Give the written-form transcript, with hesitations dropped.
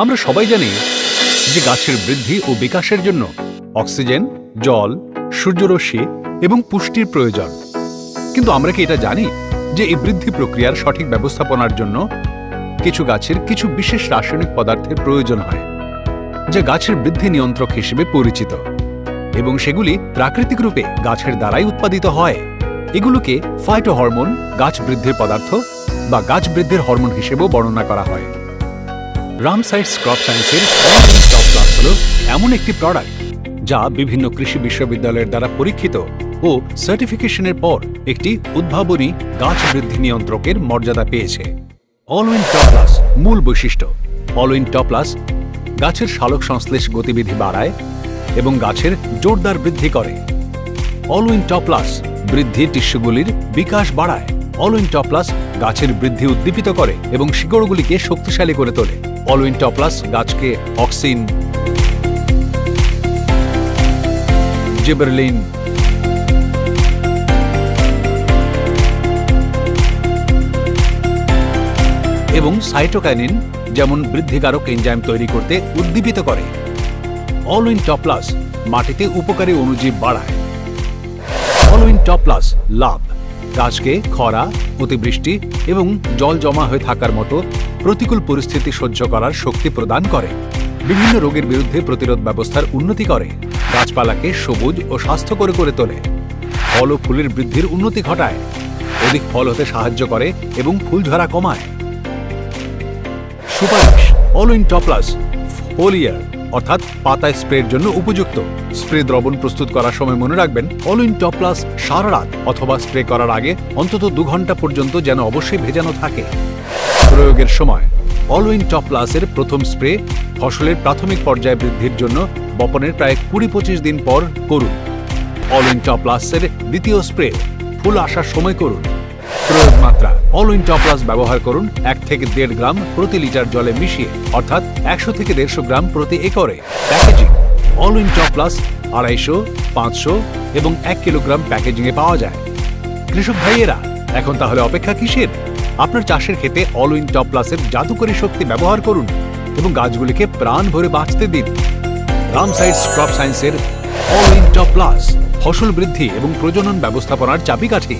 আমরা সবাই জানি যে গাছের বৃদ্ধি ও বিকাশের জন্য অক্সিজেন, জল, সূর্যরশ্মি এবং পুষ্টির প্রয়োজন। কিন্তু আমরা কি এটা জানি যে এই বৃদ্ধি প্রক্রিয়ার সঠিক ব্যবস্থাপনার জন্য কিছু গাছের কিছু বিশেষ রাসায়নিক পদার্থের প্রয়োজন হয়, যা গাছের বৃদ্ধি নিয়ন্ত্রক হিসেবে পরিচিত, এবং সেগুলি প্রাকৃতিক রূপে গাছের দ্বারাই উৎপাদিত হয়। এগুলোকে ফাইটোহরমোন, গাছ বৃদ্ধির পদার্থ বা গাছ বৃদ্ধির হরমোন হিসেবেও বর্ণনা করা হয়। রামসাইডস ক্রপ সায়েন্সের অল-ইন টপ প্লাস হল এমন একটি প্রোডাক্ট যা বিভিন্ন কৃষি বিশ্ববিদ্যালয়ের দ্বারা পরীক্ষিত ও সার্টিফিকেশনের পর একটি উদ্ভাবনী গাছ বৃদ্ধি নিয়ন্ত্রকের মর্যাদা পেয়েছে। অল-ইন টপ প্লাস মূল বৈশিষ্ট্য: অল-ইন টপ প্লাস গাছের সালোক সংশ্লেষ গতিবিধি বাড়ায় এবং গাছের জোরদার বৃদ্ধি করে। অল-ইন টপ প্লাস বৃদ্ধি টিস্যুগুলির বিকাশ বাড়ায়। অল-ইন টপ প্লাস গাছের বৃদ্ধি উদ্দীপিত করে এবং শিকড়গুলিকে শক্তিশালী করে তোলে। অল-ইন টপ প্লাস গাছকে অক্সিন, জিবারেলিন, এবং সাইটোকাইনিন যেমন বৃদ্ধিকারক এনজাইম তৈরি করতে উদ্দীপিত করে। অল-ইন টপ প্লাস মাটিতে উপকারী অণুজীব বাড়ায়। অল-ইন টপ প্লাস লাভ গাছকে খরা, অতিবৃষ্টি এবং জল জমা হয়ে থাকার মতো প্রতিকূল পরিস্থিতি সহ্য করার শক্তি প্রদান করে। বিভিন্ন রোগের বিরুদ্ধে প্রতিরোধ ব্যবস্থার উন্নতি করে। গাছপালাকে সবুজ ও স্বাস্থ্যকর করে তোলে। ফল ও ফুলের বৃদ্ধির উন্নতি ঘটায়। অধিক ফল হতে সাহায্য করে এবং ফুল ঝরা কমায়। সুপারিশ: অল-ইন টপ প্লাস ফোলিয়ার অর্থাৎ পাতায় স্প্রের জন্য উপযুক্ত। স্প্রে দ্রবণ প্রস্তুত করার সময় মনে রাখবেন, অল-ইন টপ প্লাস সারা রাত অথবা স্প্রে করার আগে অন্তত 2 ঘন্টা পর্যন্ত যেন অবশ্যই ভেজানো থাকে। প্রয়োগের সময়: অল-ইন টপ প্লাসের প্রথম স্প্রে ফসলের প্রাথমিক পর্যায়ে বৃদ্ধির জন্য বপনের প্রায় 20-25 দিন পর করুন। অল-ইন টপ প্লাসের দ্বিতীয় স্প্রে ফুল আসার সময় করুন। প্রয়োগ মাত্রা: অল-ইন টপ প্লাস ব্যবহার করুন 1 থেকে 1.5 গ্রাম প্রতি লিটার জলে মিশিয়ে, অর্থাৎ 100 থেকে 150 গ্রাম প্রতি একরে। প্যাকেজিং: অল-ইন টপ প্লাস 250, 500 এবং 1 কিলোগ্রাম প্যাকেজিংয়ে পাওয়া যায়। কৃষক ভাইয়েরা, এখন তাহলে অপেক্ষা কিসের? আপনার চাষের ক্ষেতে অল-ইন টপ প্লাসের জাদুকরী শক্তি ব্যবহার করুন এবং গাছগুলিকে প্রাণ ভরে বাঁচতে দিন। রামসাইডস ক্রপ সায়েন্সের অল-ইন টপ প্লাস ফসল বৃদ্ধি এবং প্রজনন ব্যবস্থাপনার চাবিকাঠি।